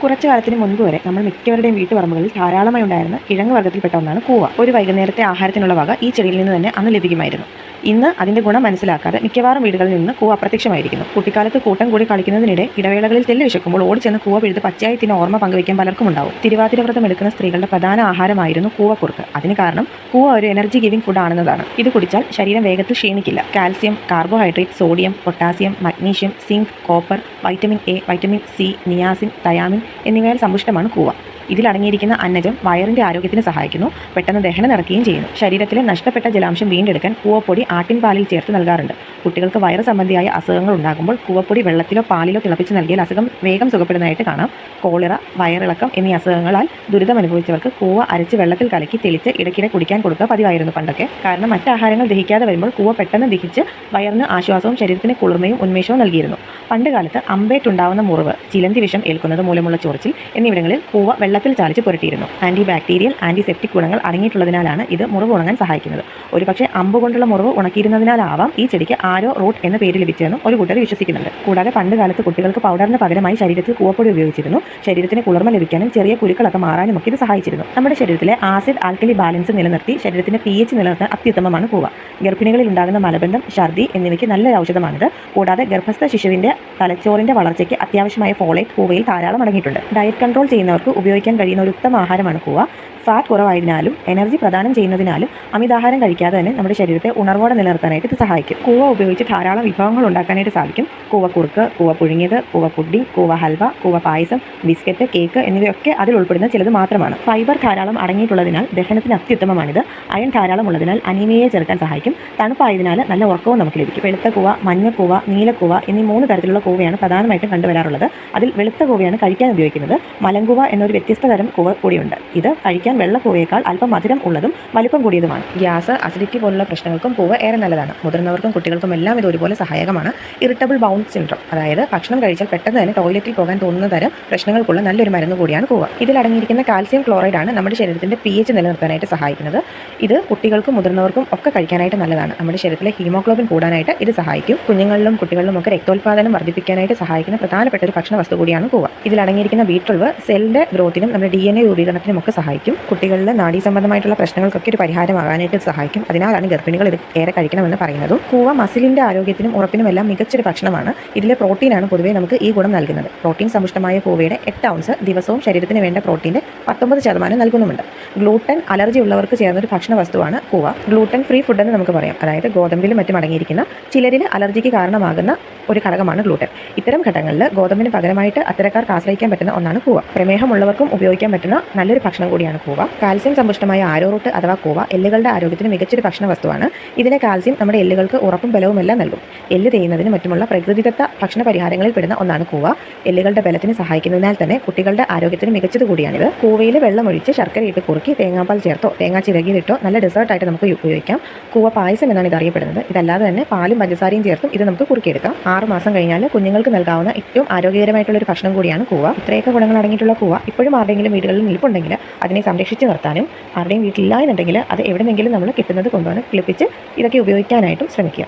കുറച്ചു കാലത്തിന് മുൻപ് വരെ നമ്മൾ മിക്കവരുടെയും വീട്ടുപറമ്പുകളിൽ ധാരാളമായി ഉണ്ടായിരുന്ന കിഴങ്ങ് വർഗ്ഗത്തിൽപ്പെട്ട ഒന്നാണ് കൂവ. ഒരു വൈകുന്നേരത്തെ ആഹാരത്തിനുള്ള വക ഈ ചെടിയിൽ നിന്ന് തന്നെ അന്ന് ലഭിക്കുമായിരുന്നു. ഇന്ന് അതിന്റെ ഗുണം മനസ്സിലാക്കാതെ മിക്കവാറും വീടുകളിൽ നിന്ന് കൂവ അപ്രത്യക്ഷമായിരിക്കുന്നു. കുട്ടിക്കാലത്ത് കൂട്ടം കൂടി കളിക്കുന്നതിനിടെ ഇടവേളകളിൽ തെല്ല് വിശക്കുമ്പോൾ ഓടിച്ചെന്ന് കൂവ പിഴുത് പച്ചയായി തിന്ന ഓർമ്മ പങ്കുവയ്ക്കാൻ പലർക്കും ഉണ്ടാവും. തിരുവാതിര വ്രതം എടുക്കുന്ന സ്ത്രീകളുടെ പ്രധാന ആഹാരമായിരുന്നു കൂവക്കുറുക്ക്. അതിന് കാരണം കൂവ ഒരു എനർജി ഗിവിംഗ് ഫുഡ് ആണെന്നതാണ്. ഇത് കുടിച്ചാൽ ശരീരം വേഗത്തിൽ ക്ഷീണിക്കില്ല. Calcium, carbohydrate, sodium, potassium, magnesium, zinc, copper, vitamin A, vitamin C, niacin, thiamine എന്നിവയാൽ സമ്പുഷ്ടമാണ് കൂവ. ഇതിലടങ്ങിയിരിക്കുന്ന അന്നജം വയറിന്റെ ആരോഗ്യത്തിന് സഹായിക്കുന്നു. പെട്ടെന്ന് ദഹനം നടക്കുകയും ചെയ്യുന്നു. ശരീരത്തിലെ നഷ്ടപ്പെട്ട ജലാംശം വീണ്ടെടുക്കാൻ കൂവപ്പൊടി ആട്ടിൻപാലിൽ ചേർത്ത് നൽകാറുണ്ട്. കുട്ടികൾക്ക് വയറ് സംബന്ധിയായ അസുഖങ്ങൾ ഉണ്ടാകുമ്പോൾ കൂവപ്പൊടി വെള്ളത്തിലോ പാലിലോ തിളപ്പിച്ച് നൽകിയാൽ അസുഖം വേഗം സുഖപ്പെടുന്നതായിട്ട് കാണാം. കോളറ, വയറിളക്കം എന്നീ അസുഖങ്ങളാൽ ദുരിതം അനുഭവിച്ചവർക്ക് കൂവ അരച്ച് വെള്ളത്തിൽ കലക്കി തെളിച്ച് ഇടയ്ക്കിടെ കുടിക്കാൻ കൊടുക്കുക പതിവായിരുന്നു പണ്ടൊക്കെ. കാരണം മറ്റാഹാരങ്ങൾ ദഹിക്കാതെ വരുമ്പോൾ കൂവ പെട്ടെന്ന് ദഹിച്ച് വയറിന് ആശ്വാസവും ശരീരത്തിന് കുളിർമയും ഉന്മേഷവും നൽകിയിരുന്നു. പണ്ട് കാലത്ത് അമ്പേറ്റുണ്ടാവുന്ന മുറിവ്, ചിലന്തി വിഷം ഏൽക്കുന്നത് മൂലമുള്ള ചൊറിച്ചിൽ എന്നിവിടങ്ങളിൽ കൂവ വെള്ളത്തിൽ ചാലിച്ച് പുരട്ടിയിരുന്നു. ആന്റി ബാക്ടീരിയൽ, ആന്റിസെപ്റ്റിക് ഗുണങ്ങൾ അടങ്ങിയിട്ടുള്ളതിനാലാണ് ഇത് മുറിവ് ഉണങ്ങാൻ സഹായിക്കുന്നത്. ഒരുപക്ഷെ അമ്പ് കൊണ്ടുള്ള മുറിവ് ഉണക്കിയിരുന്നതിനാലാവാം ഈ ചെടിക്ക് ആരോ റൂട്ട് എന്ന പേര് ലഭിച്ചതെന്നും ഒരു കൂട്ടർ വിശ്വസിക്കുന്നുണ്ട്. കൂടാതെ പണ്ട് കാലത്ത് കുട്ടികൾക്ക് പൗഡറിന് പകരമായി ശരീരത്തിൽ കൂവപ്പൊടി ഉപയോഗിച്ചിരുന്നു. ശരീരത്തിന് കുളിർമ ലഭിക്കാനും ചെറിയ കുരുക്കളൊക്കെ മാറാനും ഒക്കെ ഇത് സഹായിച്ചിരുന്നു. നമ്മുടെ ശരീരത്തിലെ ആസിഡ് ആൽക്കലി ബാലൻസ് നിലനിർത്തി ശരീരത്തിന്റെ pH നിലനിർത്താൻ അത്യുത്തമമാണ് കൂവ. ഗർഭിണികളിൽ ഉണ്ടാകുന്ന മലബന്ധം, ഛർദി എന്നിവയ്ക്ക് നല്ലൊരു ഔഷധമാണിത്. കൂടാതെ ഗർഭസ്ഥ ശിശുവിന്റെ തലച്ചോറിന്റെ വളർച്ചയ്ക്ക് അത്യാവശ്യമായ ഫോളേറ്റ് കൂവയിൽ ധാരാളം അടങ്ങിയിട്ടുണ്ട്. ഡയറ്റ് കൺട്രോൾ ചെയ്യുന്നവർക്ക് ഉപയോഗിക്കാൻ കഴിയുന്ന ഒരു ഉത്തമ ആഹാരമാണ് കൂവ. ഫാറ്റ് കുറവായതിനാലും എനർജി പ്രദാനം ചെയ്യുന്നതിനാലും അമിതാഹാരം കഴിക്കാതെ തന്നെ നമ്മുടെ ശരീരത്തെ ഉണർവോടെ നിലനിർത്താനായിട്ട് ഇത് സഹായിക്കും. കൂവ ഉപയോഗിച്ച് ധാരാളം വിഭവങ്ങൾ ഉണ്ടാക്കാനായിട്ട് സാധിക്കും. കൂവ കുറുക്ക്, കൂവ പുഴുങ്ങിയത്, കൂവ പുഡിംഗ്, കൂവ ഹൽവ, കൂവ പായസം, ബിസ്ക്കറ്റ്, കേക്ക് എന്നിവയൊക്കെ അതിൽ ഉൾപ്പെടുന്ന ചിലത് മാത്രമാണ്. ഫൈബർ ധാരാളം അടങ്ങിയിട്ടുള്ളതിനാൽ ദഹനത്തിന് അത്യുത്തമമാണിത്. അയൺ ധാരാളം ഉള്ളതിനാൽ അനീമിയയെ ചെറുക്കാൻ സഹായിക്കും. തണുപ്പായതിനാൽ നല്ല ഉറക്കവും നമുക്ക് ലഭിക്കും. വെളുത്ത കൂവ, മഞ്ഞക്കൂവ, നീലക്കൂവ എന്നീ 3 തരത്തിലുള്ള കൂവയാണ് പ്രധാനമായിട്ടും കണ്ടുവരാറുള്ളത്. അതിൽ വെളുത്ത കൂവയാണ് കഴിക്കാൻ ഉപയോഗിക്കുന്നത്. മലങ്കൂവ എന്നൊരു വ്യത്യസ്ത തരം കൂവ കൂടിയുണ്ട്. ഇത് കഴിക്കാൻ വെള്ള കൂവയേക്കാൾ അല്പം മധുരം ഉള്ളതും വലിപ്പം കൂടിയതുമാണ്. ഗ്യാസ്, അസിഡിറ്റി പോലുള്ള പ്രശ്നങ്ങൾക്കും കൂവ ഏറെ നല്ലതാണ്. മുതിർന്നവർക്കും കുട്ടികൾക്കും എല്ലാം ഇത് ഒരുപോലെ സഹായകമാണ്. ഇറിറ്റബിൾ ബൗൾ സിൻഡ്രോം, അതായത് ഭക്ഷണം കഴിച്ചാൽ പെട്ടെന്ന് തന്നെ ടോയ്ലറ്റിൽ പോകാൻ തോന്നുന്ന തരം പ്രശ്നങ്ങൾക്കുള്ള നല്ലൊരു മരുന്ന് കൂടിയാണ് കൂവ. ഇതിൽ അടങ്ങിയിരിക്കുന്ന കാൽസ്യം ക്ലോറൈഡ് ആണ് നമ്മുടെ ശരീരത്തിന്റെ pH നിലനിർത്താനായിട്ട് സഹായിക്കുന്നത്. ഇത് കുട്ടികൾക്കും മുതിർന്നവർക്കും ഒക്കെ കഴിക്കാനായിട്ട് നല്ലതാണ്. നമ്മുടെ ശരീരത്തിലെ ഹീമോഗ്ലോബിൻ കൂടാനായിട്ട് ഇത് സഹായിക്കും. കുഞ്ഞുങ്ങളിലും കുട്ടികളിലും ഒക്കെ രക്തോൽപാദനം വർദ്ധിപ്പിക്കാനായിട്ട് സഹായിക്കുന്ന പ്രധാനപ്പെട്ട ഒരു ഭക്ഷണ വസ്തു കൂടിയാണ് കൂവ. ഇതിൽ അടങ്ങിയിരിക്കുന്ന B12 സെല്ലിന്റെ ഗ്രോത്തിനും നമ്മുടെ DNA രൂപീകരണത്തിനും ഒക്കെ സഹായിക്കും. കുട്ടികളിൽ നാഡീ സംബന്ധമായിട്ടുള്ള പ്രശ്നങ്ങൾക്കൊക്കെ ഒരു പരിഹാരമാകാനായിട്ട് സഹായിക്കും. അതിനാലാണ് ഗർഭിണികൾ ഇത് ഏറെ കഴിക്കണമെന്ന് പറയുന്നതും. കൂവ മസിലിന്റെ ആരോഗ്യത്തിനും ഉറപ്പിനും എല്ലാം മികച്ചൊരു ഭക്ഷണമാണ്. ഇതിലെ പ്രോട്ടീനാണ് പൊതുവേ നമുക്ക് ഈ ഗുണം നൽകുന്നത്. പ്രോട്ടീൻ സമ്പുഷ്ടമായ കൂവയുടെ 8 ഔൺസ് ദിവസവും ശരീരത്തിന് വേണ്ട പ്രോട്ടീന്റെ 19% നൽകുന്നുമുണ്ട്. ഗ്ലൂട്ടൻ അലർജി ഉള്ളവർക്ക് ചേർന്നൊരു ഭക്ഷണ വസ്തുവാണ് കൂവ. ഗ്ലൂട്ടൻ ഫ്രീ ഫുഡ് എന്ന് നമുക്ക് പറയാം. അതായത് ഗോതമ്പിലും മറ്റും അടങ്ങിയിരിക്കുന്ന ചിലരിൽ അലർജിക്ക് കാരണമാകുന്ന ഒരു ഘടകമാണ് ഗ്ലൂട്ടൻ. ഇത്തരം ഘട്ടങ്ങളിൽ ഗോതമ്പിന് പകരമായിട്ട് അത്തരക്കാർക്ക് ആശ്രയിക്കാൻ പറ്റുന്ന ഒന്നാണ് കൂവ. പ്രമേഹമുള്ളവർക്കും ഉപയോഗിക്കാൻ പറ്റുന്ന നല്ലൊരു ഭക്ഷണം കൂടിയാണ് കൂവ. കാൽസ്യം സമ്പുഷ്ടമായ ആരോറൂട്ട് അഥവാ കൂവ എല്ലുകളുടെ ആരോഗ്യത്തിന് മികച്ചൊരു ഭക്ഷണ വസ്തുവാണ്. ഇതിലെ കാൽസ്യം നമ്മുടെ എല്ലുകൾക്ക് ഉറപ്പും ബലവും എല്ലാം നൽകും. എല്ല് തേയുന്നതിന് മറ്റുമുള്ള പ്രകൃതിദത്ത ഭക്ഷണ പരിഹാരങ്ങളിൽ പെടുന്ന ഒന്നാണ് കൂവ. എല്ലുകളുടെ ബലത്തിന് സഹായിക്കുന്നതിനാൽ തന്നെ കുട്ടികളുടെ ആരോഗ്യത്തിന് മികച്ചത് കൂടിയാണിത്. കൂവയിൽ വെള്ളമൊഴിച്ച് ശർക്കരയിട്ട് കുറുക്കി തേങ്ങാപ്പാൽ ചേർത്തോ തേങ്ങാ ചിരകിയിട്ടോ നല്ല ഡെസേർട്ടായിട്ട് നമുക്ക് ഉപയോഗിക്കാം. കൂവ പായസം എന്നാണ് ഇത് അറിയപ്പെടുന്നത്. ഇതല്ലാതെ തന്നെ പാലും പഞ്ചസാരയും ചേർത്തും ഇത് നമുക്ക് കുറുക്കിയെടുക്കാം. 6 മാസം കഴിഞ്ഞാൽ കുഞ്ഞുങ്ങൾക്ക് നൽകാവുന്ന ഏറ്റവും ആരോഗ്യകരമായിട്ടുള്ള ഒരു ഭക്ഷണം കൂടിയാണ് കൂവ. ഇത്രയൊക്കെ ഗുണങ്ങൾ അടങ്ങിയിട്ടുള്ള കൂവ ഇപ്പോഴും ആരുടെയെങ്കിലും വീടുകളിൽ നിൽപ്പുണ്ടെങ്കിൽ അതിനെ സംരക്ഷിച്ച് നിർത്താനും ആരുടെയും വീട്ടിലില്ല എന്നുണ്ടെങ്കിൽ അത് എവിടെയെങ്കിലും നമ്മൾ കിട്ടുന്നത് കൊണ്ടുവന്ന് കിളിപ്പിച്ച് ഇതൊക്കെ ഉപയോഗിക്കാനായിട്ടും ശ്രമിക്കുക.